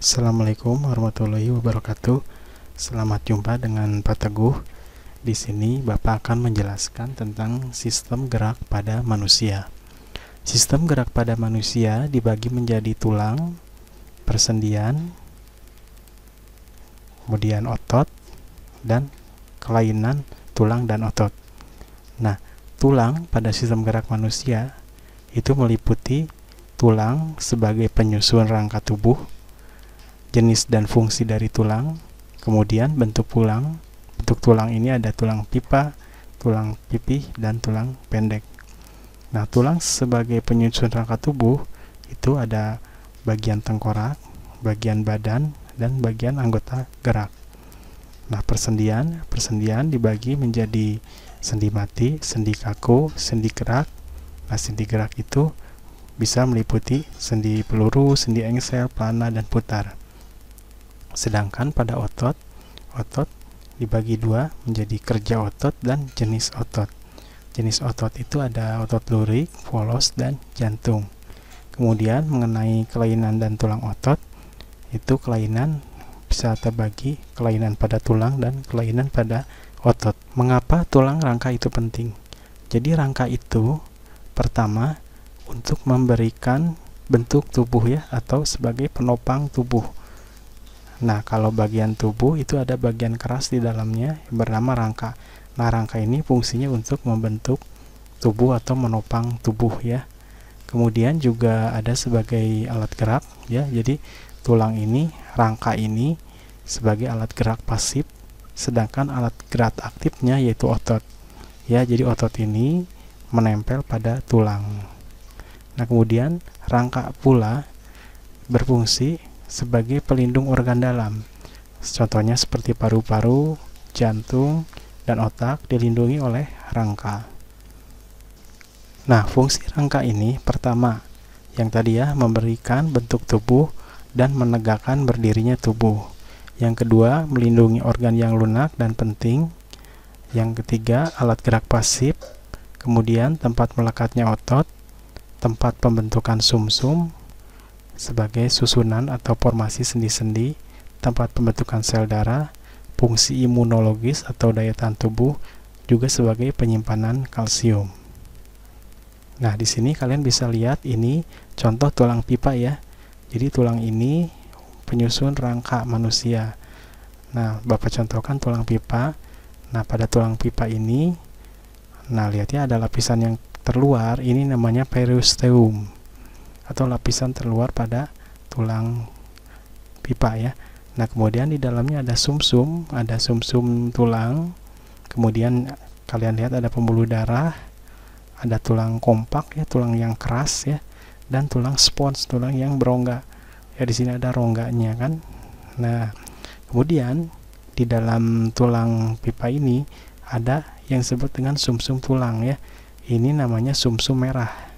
Assalamualaikum warahmatullahi wabarakatuh. Selamat jumpa dengan Pak Teguh. Di sini Bapak akan menjelaskan tentang sistem gerak pada manusia. Sistem gerak pada manusia dibagi menjadi tulang, persendian, kemudian otot, dan kelainan tulang dan otot. Nah, tulang pada sistem gerak manusia itu meliputi tulang sebagai penyusun rangka tubuh, jenis dan fungsi dari tulang, kemudian bentuk tulang. Bentuk tulang ini ada tulang pipa, tulang pipih, dan tulang pendek. Nah, tulang sebagai penyusun rangka tubuh itu ada bagian tengkorak, bagian badan, dan bagian anggota gerak. Nah, persendian dibagi menjadi sendi mati, sendi kaku, sendi gerak. Nah, sendi gerak itu bisa meliputi sendi peluru, sendi engsel, pelana, dan putar. Sedangkan pada otot dibagi dua menjadi kerja otot dan jenis otot. Jenis otot itu ada otot lurik, polos, dan jantung. Kemudian mengenai kelainan dan tulang otot, itu kelainan bisa terbagi kelainan pada tulang dan kelainan pada otot. Mengapa tulang rangka itu penting? Jadi rangka itu pertama untuk memberikan bentuk tubuh ya, atau sebagai penopang tubuh. Nah, kalau bagian tubuh itu ada bagian keras di dalamnya bernama rangka. Nah, rangka ini fungsinya untuk membentuk tubuh atau menopang tubuh ya. Kemudian juga ada sebagai alat gerak ya. Jadi tulang ini, rangka ini sebagai alat gerak pasif, sedangkan alat gerak aktifnya yaitu otot. Ya, jadi otot ini menempel pada tulang. Nah, kemudian rangka pula berfungsi sebagai pelindung organ dalam. Contohnya seperti paru-paru, jantung, dan otak dilindungi oleh rangka. Nah, fungsi rangka ini pertama, yang tadi ya, memberikan bentuk tubuh dan menegakkan berdirinya tubuh. Yang kedua, melindungi organ yang lunak dan penting. Yang ketiga, alat gerak pasif. Kemudian tempat melekatnya otot, tempat pembentukan sumsum sebagai susunan atau formasi sendi-sendi, tempat pembentukan sel darah, fungsi imunologis atau daya tahan tubuh, juga sebagai penyimpanan kalsium. Nah, di sini kalian bisa lihat ini contoh tulang pipa ya. Jadi tulang ini penyusun rangka manusia. Nah, Bapak contohkan tulang pipa. Nah, pada tulang pipa ini, nah lihat ya, ada lapisan yang terluar, ini namanya periosteum atau lapisan terluar pada tulang pipa ya. Nah, kemudian di dalamnya ada sumsum, ada sumsum tulang. Kemudian kalian lihat ada pembuluh darah, ada tulang kompak ya, tulang yang keras ya, dan tulang spons, tulang yang berongga. Ya, di sini ada rongganya kan. Nah, kemudian di dalam tulang pipa ini ada yang disebut dengan sumsum tulang ya. Ini namanya sumsum merah.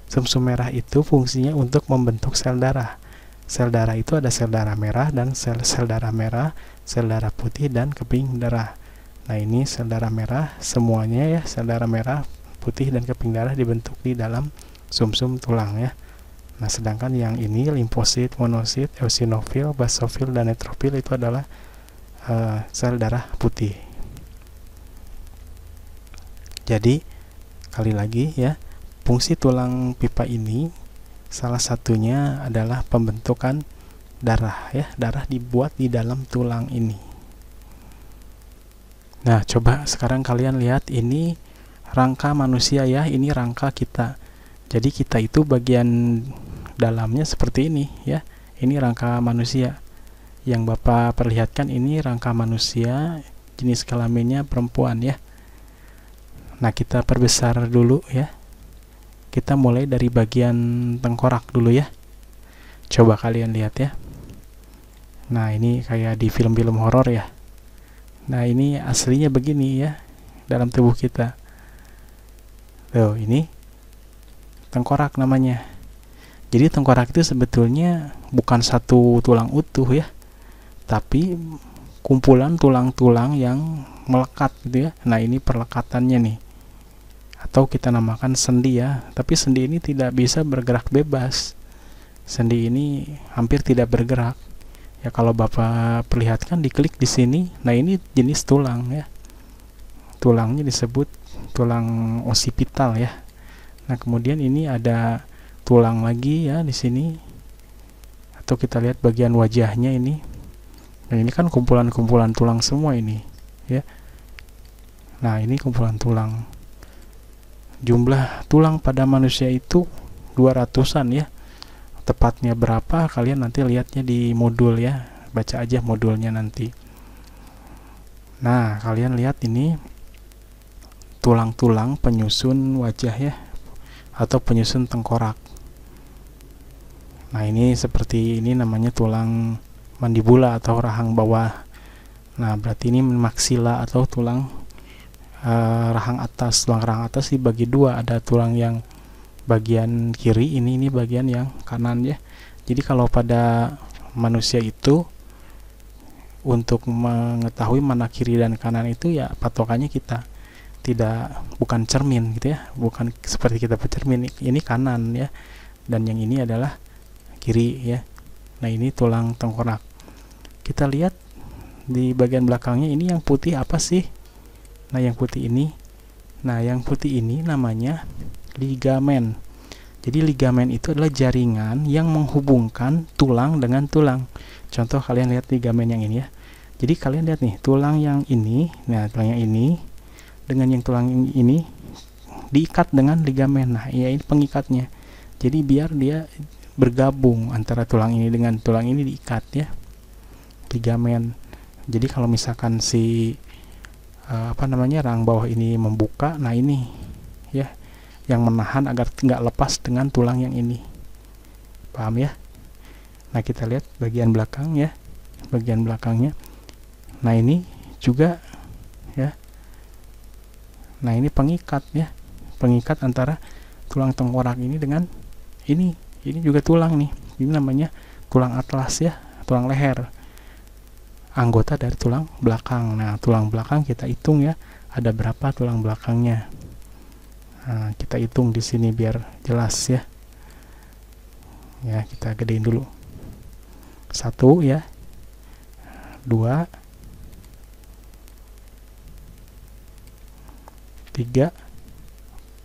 Sumsum merah itu fungsinya untuk membentuk sel darah. Sel darah itu ada sel darah merah dan sel darah merah, sel darah putih, dan keping darah. Nah, ini sel darah merah semuanya ya, sel darah merah, putih, dan keping darah dibentuk di dalam sumsum tulang ya. Nah, sedangkan yang ini limfosit, monosit, eosinofil, basofil, dan neutrofil itu adalah sel darah putih. Jadi kali lagi ya, fungsi tulang pipa ini salah satunya adalah pembentukan darah ya. Darah dibuat di dalam tulang ini. Nah, coba sekarang kalian lihat ini rangka manusia ya. Ini rangka kita. Jadi kita itu bagian dalamnya seperti ini ya. Ini rangka manusia. Yang Bapak perlihatkan ini rangka manusia, jenis kelaminnya perempuan ya. Nah, kita perbesar dulu ya. Kita mulai dari bagian tengkorak dulu ya. Coba kalian lihat ya. Nah, ini kayak di film-film horor ya. Nah, ini aslinya begini ya dalam tubuh kita. Tuh, ini tengkorak namanya. Jadi tengkorak itu sebetulnya bukan satu tulang utuh ya, tapi kumpulan tulang-tulang yang melekat gitu ya. Nah, ini perlekatannya nih, atau kita namakan sendi ya. Tapi sendi ini tidak bisa bergerak bebas. Sendi ini hampir tidak bergerak. Ya kalau Bapak perlihatkan, diklik di sini. Nah, ini jenis tulang ya. Tulangnya disebut tulang osipital ya. Nah, kemudian ini ada tulang lagi ya di sini. Atau kita lihat bagian wajahnya ini. Nah, ini kan kumpulan-kumpulan tulang semua ini ya. Nah, ini kumpulan tulang. Jumlah tulang pada manusia itu 200-an ya. Tepatnya berapa kalian nanti lihatnya di modul ya. Baca aja modulnya nanti. Nah, kalian lihat ini tulang-tulang penyusun wajah ya, atau penyusun tengkorak. Nah, ini seperti ini namanya tulang mandibula atau rahang bawah. Nah, berarti ini maksila atau tulang rahang atas. Tulang rahang atas dibagi dua, ada tulang yang bagian kiri, ini bagian yang kanan ya. Jadi kalau pada manusia itu untuk mengetahui mana kiri dan kanan itu ya patokannya kita, bukan cermin gitu ya, bukan seperti kita bercermin, ini kanan ya, dan yang ini adalah kiri ya. Nah, ini tulang tengkorak. Kita lihat di bagian belakangnya ini yang putih apa sih? Nah, yang putih ini namanya ligamen. Jadi ligamen itu adalah jaringan yang menghubungkan tulang dengan tulang. Contoh, kalian lihat ligamen yang ini ya. Jadi kalian lihat nih, tulang yang ini, nah tulang yang ini dengan yang tulang ini diikat dengan ligamen. Nah, ya ini pengikatnya. Jadi biar dia bergabung antara tulang ini dengan tulang ini, diikat ya. Ligamen. Jadi kalau misalkan si rahang bawah ini membuka, nah ini ya yang menahan agar nggak lepas dengan tulang yang ini. Paham ya? Nah, kita lihat bagian belakang ya, bagian belakangnya. Nah, ini juga ya. Nah, ini pengikat ya, pengikat antara tulang tengkorak ini dengan ini juga tulang nih. Ini namanya tulang atlas ya, tulang leher, anggota dari tulang belakang. Nah, tulang belakang kita hitung ya, ada berapa tulang belakangnya. Nah, kita hitung di sini biar jelas ya. Ya, kita gedein dulu. 1 ya. 2 3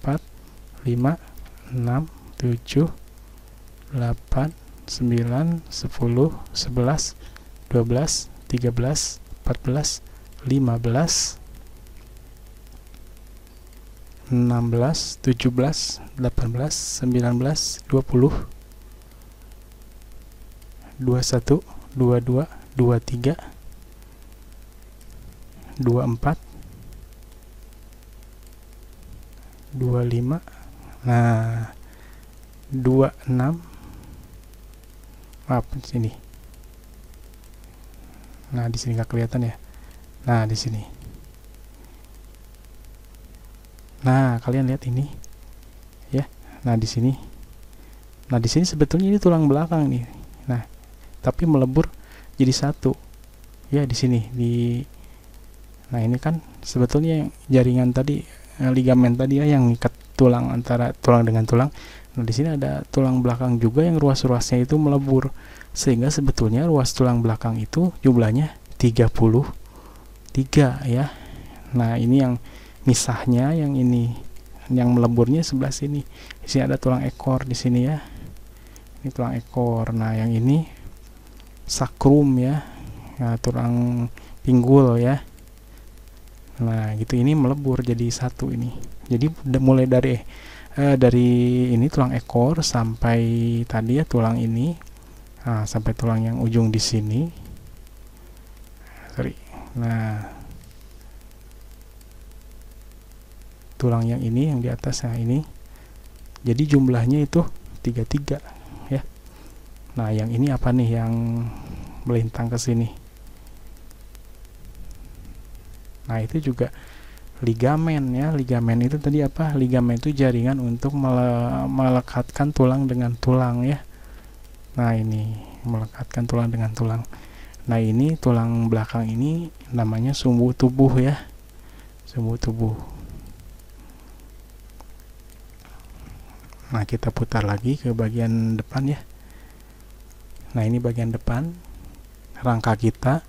4 5 6 7 8 9 10 11 12 13 14 15 16, 17, 18, 19, 20, 21, 22, 23, 24, 25, nah 26, maaf sini. Nah, di sini nggak kelihatan ya. Nah, di sini. Nah, kalian lihat ini ya. Nah, di sini. Nah, di sini sebetulnya ini tulang belakang nih. Nah, tapi melebur jadi satu. Ya, di sini Nah, ini kan sebetulnya jaringan tadi, ligamen tadi ya, yang ngikat tulang antara tulang dengan tulang. Nah, di sini ada tulang belakang juga yang ruas-ruasnya itu melebur. Sehingga sebetulnya ruas tulang belakang itu jumlahnya 33 ya. Nah, ini yang misahnya, yang ini yang meleburnya sebelah sini. Di sini ada tulang ekor di sini ya. Ini tulang ekor. Nah, yang ini sakrum ya. Nah, tulang pinggul ya. Nah, gitu, ini melebur jadi satu ini. Jadi mulai dari ini tulang ekor sampai tadi ya tulang ini. Nah, sampai tulang yang ujung di sini. Sorry. Nah, tulang yang ini yang di atas, nah ini. Jadi jumlahnya itu 33 ya. Nah, yang ini apa nih yang melintang ke sini? Nah, itu juga ligamen ya. Ligamen itu tadi apa? Ligamen itu jaringan untuk melekatkan tulang dengan tulang ya. Nah, ini melekatkan tulang dengan tulang. Nah, ini tulang belakang ini namanya sumbu tubuh ya. Sumbu tubuh. Nah, kita putar lagi ke bagian depan ya. Nah, ini bagian depan. rangka kita.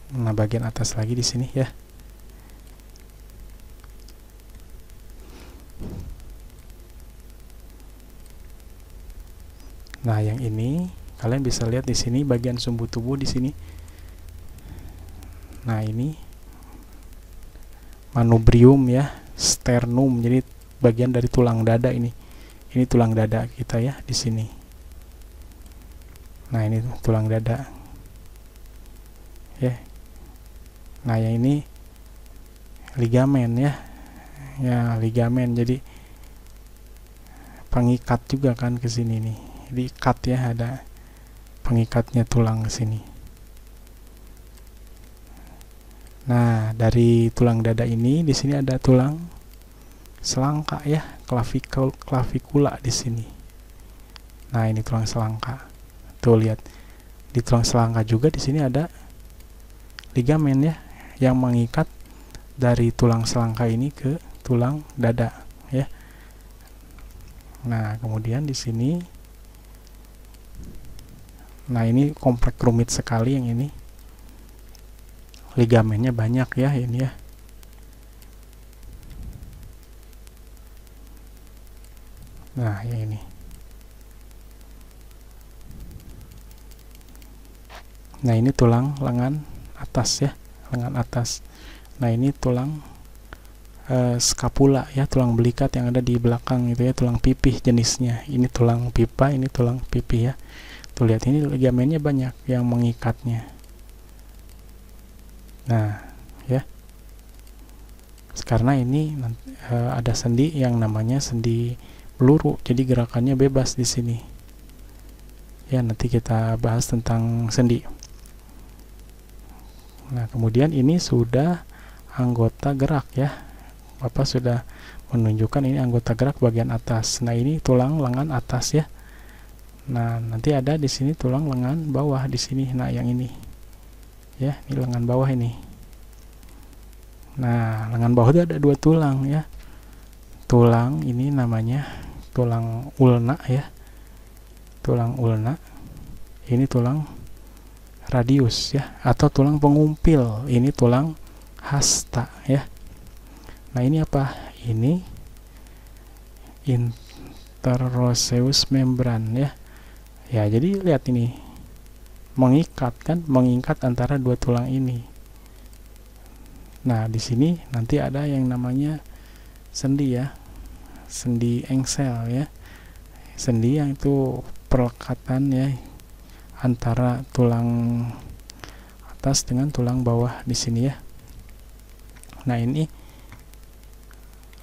Nah, bagian atas lagi di sini ya. Nah, yang ini kalian bisa lihat di sini bagian sumbu tubuh di sini. Nah, ini manubrium ya, sternum. Jadi bagian dari tulang dada ini. Ini tulang dada kita ya di sini. Nah, ini tulang dada. Ya. Nah, yang ini ligamen ya. Ya, ligamen. Jadi pengikat juga kan ke sini nih. Diikat ya, ada pengikatnya tulang ke sini. Nah, dari tulang dada ini di sini ada tulang selangka ya, klavikula di sini. Nah, ini tulang selangka. Tuh lihat. Di tulang selangka juga di sini ada ligamen ya yang mengikat dari tulang selangka ini ke tulang dada ya. Nah, kemudian di sini, nah ini kompleks rumit sekali yang ini. Ligamennya banyak ya ini ya. Nah, yang ini. Nah, ini tulang lengan atas ya, lengan atas. Nah, ini tulang skapula ya, tulang belikat yang ada di belakang itu ya, tulang pipih jenisnya. Ini tulang pipa, ini tulang pipih ya. Tuh lihat, ini ligamennya banyak yang mengikatnya. Nah, ya. Karena ini ada sendi yang namanya sendi peluru, jadi gerakannya bebas di sini. Ya, nanti kita bahas tentang sendi. Nah, kemudian ini sudah anggota gerak ya. Bapak sudah menunjukkan ini anggota gerak bagian atas. Nah, ini tulang lengan atas ya. Nah, nanti ada di sini tulang lengan bawah di sini. Nah, yang ini. Ya, ini lengan bawah ini. Nah, lengan bawah itu ada dua tulang ya. Tulang ini namanya tulang ulna ya. Tulang ulna. Ini tulang radius ya, atau tulang pengumpil. Ini tulang hasta ya. Nah, ini apa? Ini interosseous membran ya. Ya, jadi lihat ini. Mengikat kan, mengikat antara dua tulang ini. Nah, di sini nanti ada yang namanya sendi ya. Sendi engsel ya. Sendi yang itu perlekatan ya antara tulang atas dengan tulang bawah di sini ya. Nah, ini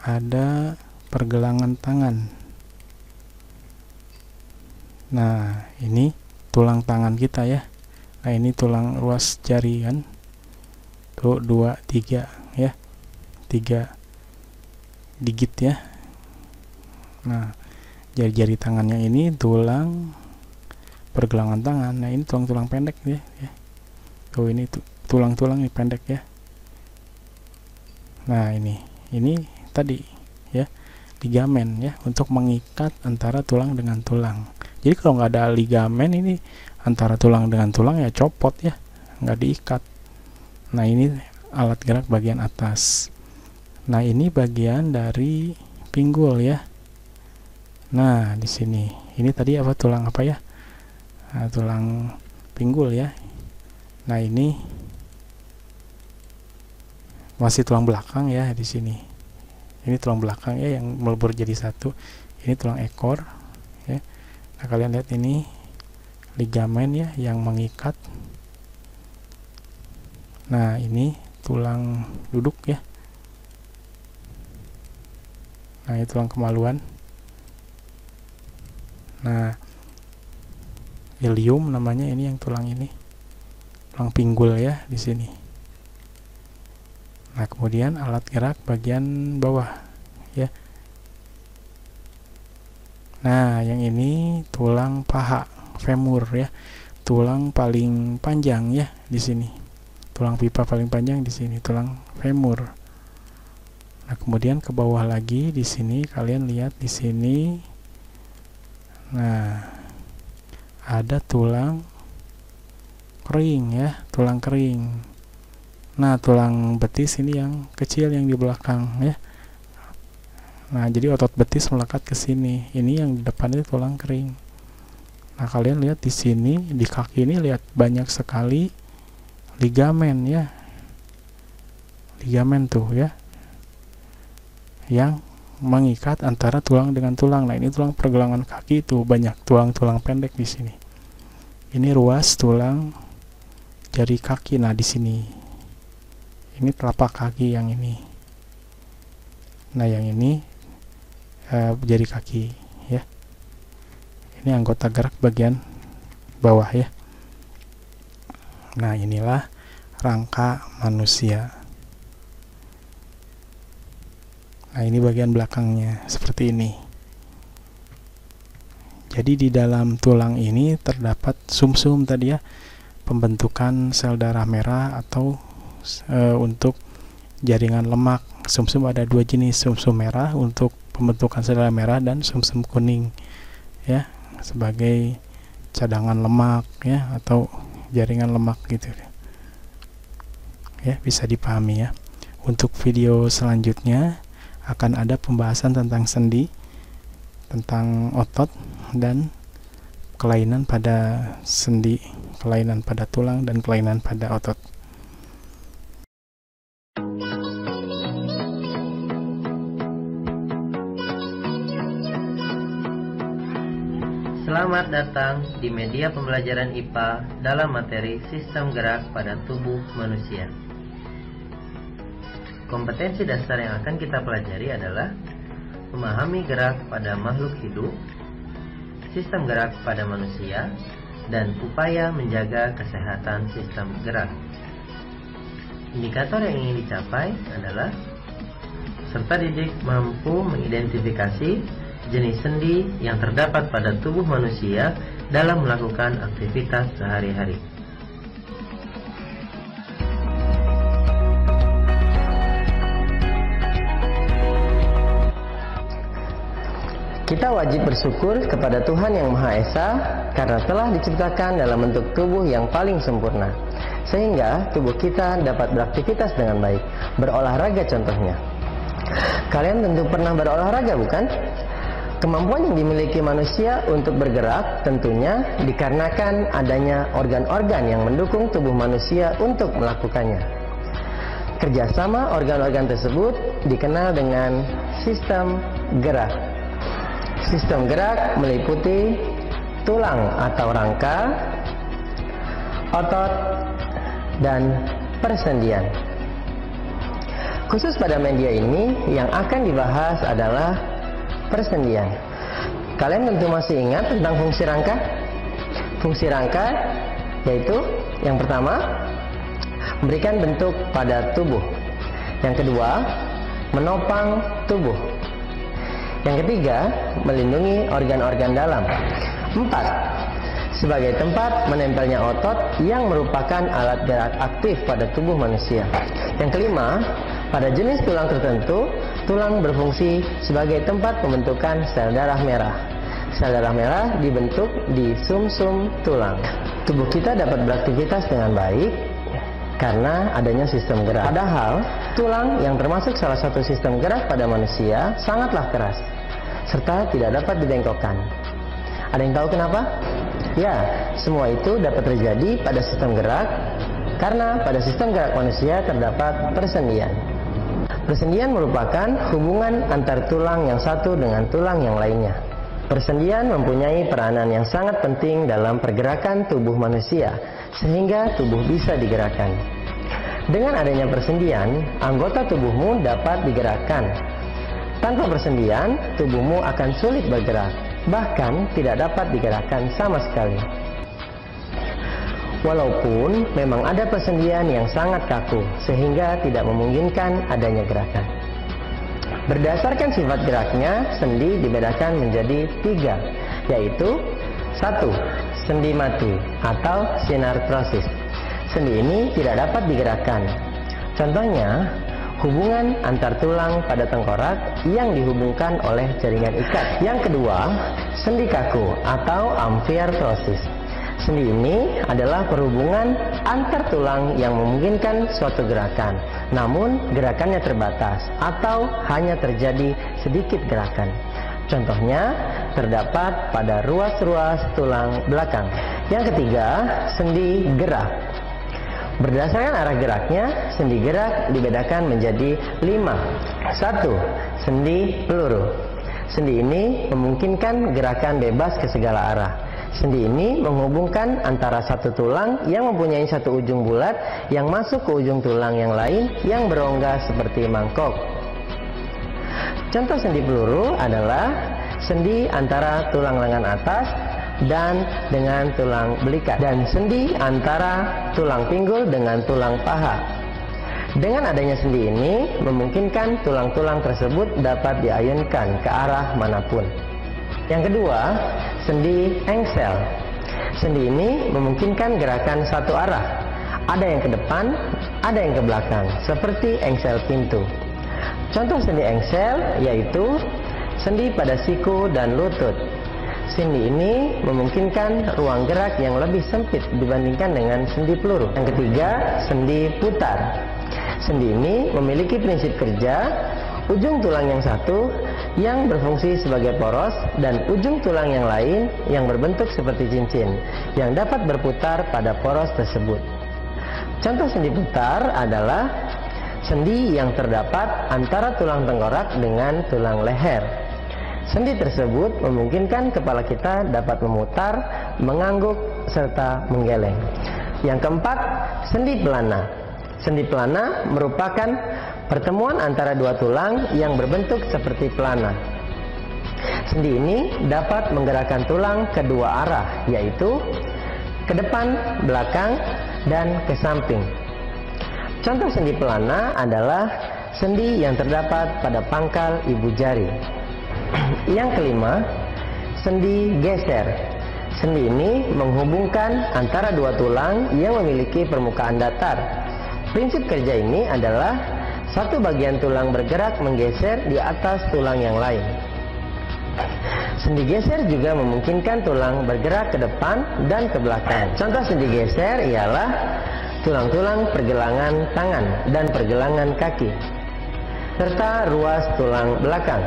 ada pergelangan tangan. Nah, ini tulang tangan kita ya. Nah, ini tulang ruas jari kan. Tuh 2, 3 ya. 3 digit ya. Nah, jari-jari tangan yang ini tulang pergelangan tangan. Nah, ini tulang-tulang pendek ya. Tuh, ini tulang-tulang ini pendek ya. Nah, ini tadi ya, ligamen ya, untuk mengikat antara tulang dengan tulang. Jadi kalau nggak ada ligamen ini antara tulang dengan tulang ya copot ya, nggak diikat. Nah, ini alat gerak bagian atas. Nah, ini bagian dari pinggul ya. Nah, di sini ini tadi apa, tulang apa ya? Nah, tulang pinggul ya. Nah, ini masih tulang belakang ya di sini. Ini tulang belakang ya yang melebur jadi satu. Ini tulang ekor ya. Nah, kalian lihat ini ligamen ya yang mengikat. Nah, ini tulang duduk ya. Nah, ini tulang kemaluan. Nah, ilium namanya ini yang tulang ini. Tulang pinggul ya di sini. Nah, kemudian alat gerak bagian bawah ya. Nah, yang ini tulang paha, femur ya. Tulang paling panjang ya di sini. Tulang pipa paling panjang di sini, tulang femur. Nah, kemudian ke bawah lagi di sini kalian lihat di sini. Nah, ada tulang kering ya, tulang kering. Nah, tulang betis ini yang kecil yang di belakang ya. Nah, jadi otot betis melekat ke sini. Ini yang di depan itu tulang kering. Nah, kalian lihat di sini, di kaki ini lihat banyak sekali ligamen ya. Ligamen tuh ya. Yang mengikat antara tulang dengan tulang. Nah, ini tulang pergelangan kaki itu banyak tulang-tulang pendek di sini. Ini ruas tulang jari kaki. Nah, di sini. Ini telapak kaki yang ini. Nah, yang ini jari kaki ya. Ini anggota gerak bagian bawah ya. Nah, inilah rangka manusia. Nah, ini bagian belakangnya seperti ini. Jadi di dalam tulang ini terdapat sumsum tadi ya, pembentukan sel darah merah atau untuk jaringan lemak. Sumsum ada dua jenis, sumsum merah untuk pembentukan sel darah merah dan sumsum kuning ya, sebagai cadangan lemak ya, atau jaringan lemak gitu ya, bisa dipahami ya. Untuk video selanjutnya akan ada pembahasan tentang sendi, tentang otot, dan kelainan pada sendi, kelainan pada tulang, dan kelainan pada otot. Selamat datang di media pembelajaran IPA dalam materi sistem gerak pada tubuh manusia. Kompetensi dasar yang akan kita pelajari adalah memahami gerak pada makhluk hidup, sistem gerak pada manusia, dan upaya menjaga kesehatan sistem gerak. Indikator yang ingin dicapai adalah peserta didik mampu mengidentifikasi jenis sendi yang terdapat pada tubuh manusia dalam melakukan aktivitas sehari-hari. Kita wajib bersyukur kepada Tuhan Yang Maha Esa karena telah diciptakan dalam bentuk tubuh yang paling sempurna, sehingga tubuh kita dapat beraktivitas dengan baik. Berolahraga contohnya. Kalian tentu pernah berolahraga, bukan? Kemampuan yang dimiliki manusia untuk bergerak tentunya dikarenakan adanya organ-organ yang mendukung tubuh manusia untuk melakukannya. Kerjasama organ-organ tersebut dikenal dengan sistem gerak. Sistem gerak meliputi tulang atau rangka, otot, dan persendian. Khusus pada media ini, yang akan dibahas adalah persendian. Kalian tentu masih ingat tentang fungsi rangka? Fungsi rangka yaitu yang pertama, memberikan bentuk pada tubuh. Yang kedua, menopang tubuh. Yang ketiga, melindungi organ-organ dalam. 4. Sebagai tempat menempelnya otot yang merupakan alat gerak aktif pada tubuh manusia. Yang kelima, pada jenis tulang tertentu, tulang berfungsi sebagai tempat pembentukan sel darah merah. Sel darah merah dibentuk di sumsum tulang. Tubuh kita dapat beraktivitas dengan baik karena adanya sistem gerak. Padahal, tulang yang termasuk salah satu sistem gerak pada manusia sangatlah keras, serta tidak dapat dibengkokkan. Ada yang tahu kenapa? Ya, semua itu dapat terjadi pada sistem gerak karena pada sistem gerak manusia terdapat persendian. Persendian merupakan hubungan antar tulang yang satu dengan tulang yang lainnya. Persendian mempunyai peranan yang sangat penting dalam pergerakan tubuh manusia, sehingga tubuh bisa digerakkan. Dengan adanya persendian, anggota tubuhmu dapat digerakkan. Tanpa persendian, tubuhmu akan sulit bergerak, bahkan tidak dapat digerakkan sama sekali. Walaupun memang ada persendian yang sangat kaku, sehingga tidak memungkinkan adanya gerakan. Berdasarkan sifat geraknya, sendi dibedakan menjadi 3, yaitu 1. Sendi mati atau sinartrosis. Sendi ini tidak dapat digerakkan. Contohnya, hubungan antar tulang pada tengkorak yang dihubungkan oleh jaringan ikat. Yang kedua, sendi kaku atau amfiartrosis. Sendi ini adalah perhubungan antar tulang yang memungkinkan suatu gerakan, namun gerakannya terbatas atau hanya terjadi sedikit gerakan. Contohnya terdapat pada ruas-ruas tulang belakang. Yang ketiga, sendi gerak. Berdasarkan arah geraknya, sendi gerak dibedakan menjadi 5. 1. Sendi peluru. Sendi ini memungkinkan gerakan bebas ke segala arah. Sendi ini menghubungkan antara satu tulang yang mempunyai satu ujung bulat yang masuk ke ujung tulang yang lain yang berongga seperti mangkok. Contoh sendi peluru adalah sendi antara tulang lengan atas dan dengan tulang belikat, dan sendi antara tulang pinggul dengan tulang paha. Dengan adanya sendi ini memungkinkan tulang-tulang tersebut dapat diayunkan ke arah manapun. Yang kedua, sendi engsel. Sendi ini memungkinkan gerakan satu arah. Ada yang ke depan, ada yang ke belakang, seperti engsel pintu. Contoh sendi engsel yaitu sendi pada siku dan lutut. Sendi ini memungkinkan ruang gerak yang lebih sempit dibandingkan dengan sendi peluru. Yang ketiga, sendi putar. Sendi ini memiliki prinsip kerja ujung tulang yang satu yang berfungsi sebagai poros dan ujung tulang yang lain yang berbentuk seperti cincin yang dapat berputar pada poros tersebut. Contoh sendi putar adalah sendi yang terdapat antara tulang tengkorak dengan tulang leher. Sendi tersebut memungkinkan kepala kita dapat memutar, mengangguk, serta menggeleng. Yang keempat, sendi pelana. Sendi pelana merupakan pertemuan antara dua tulang yang berbentuk seperti pelana. Sendi ini dapat menggerakkan tulang ke dua arah, yaitu ke depan, belakang, dan ke samping. Contoh sendi pelana adalah sendi yang terdapat pada pangkal ibu jari. Yang kelima, sendi geser. Sendi ini menghubungkan antara dua tulang yang memiliki permukaan datar. Prinsip kerja ini adalah satu bagian tulang bergerak menggeser di atas tulang yang lain. Sendi geser juga memungkinkan tulang bergerak ke depan dan ke belakang. Contoh sendi geser ialah tulang-tulang pergelangan tangan dan pergelangan kaki, serta ruas tulang belakang.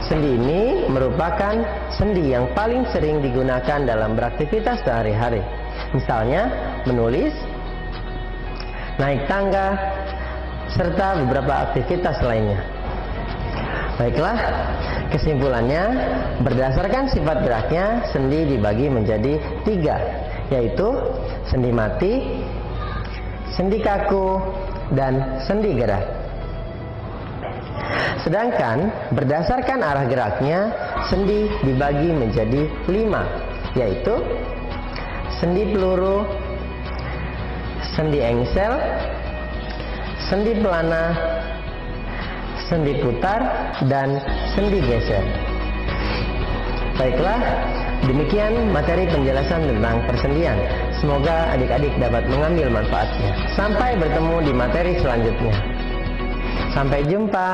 Sendi ini merupakan sendi yang paling sering digunakan dalam beraktivitas sehari-hari. Misalnya menulis, naik tangga, serta beberapa aktivitas lainnya. Baiklah, kesimpulannya, berdasarkan sifat geraknya, sendi dibagi menjadi 3, yaitu sendi mati, sendi kaku, dan sendi gerak. Sedangkan berdasarkan arah geraknya, sendi dibagi menjadi 5, yaitu sendi peluru, sendi engsel, sendi pelana, sendi putar, dan sendi geser. Baiklah, demikian materi penjelasan tentang persendian. Semoga adik-adik dapat mengambil manfaatnya. Sampai bertemu di materi selanjutnya. Sampai jumpa.